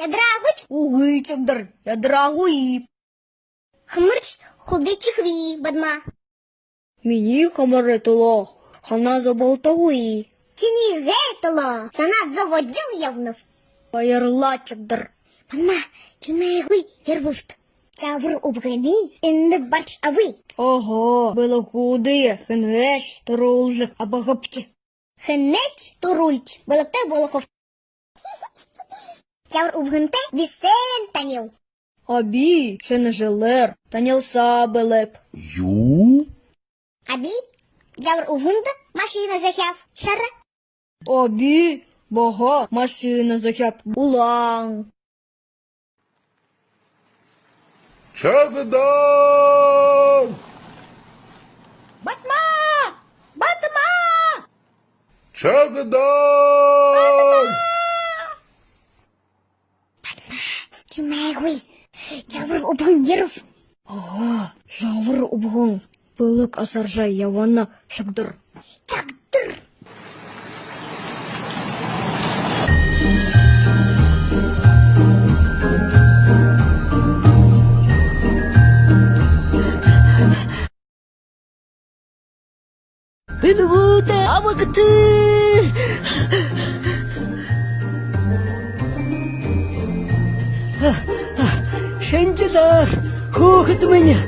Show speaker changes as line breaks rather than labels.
Ядрагуть,
Угичагдар, ядрагуї.
хмирч, худи чихві, бадма.
Мені хамаритило, хана забалтагуї.
Тіні гетало, санат заводил явнов.
Паярлачагдар.
Бадма, тінайгуй ярвуфт. Чавр убгани, інне барч ави.
Ого, було куди, хенгеш, торулжик, абагапті.
Хеннеч турульч, балакте болохов. Чавр убганте вісен таніл.
Абі, ще не жилер, танілса белеп.
Ю?
Аби, чавр убганте машина захяв. Шара.
Абі, бага, машина захяп, булан.
Чагдан!
Батма! Батма!
Чагдан!
Тінайгуй, чавр убган ярв.
Ага, жавр убгун. Пылык асаржай явана шагдар.
Чагдыр.
Пидгуте, абакты! Шенчедар, хохот меня.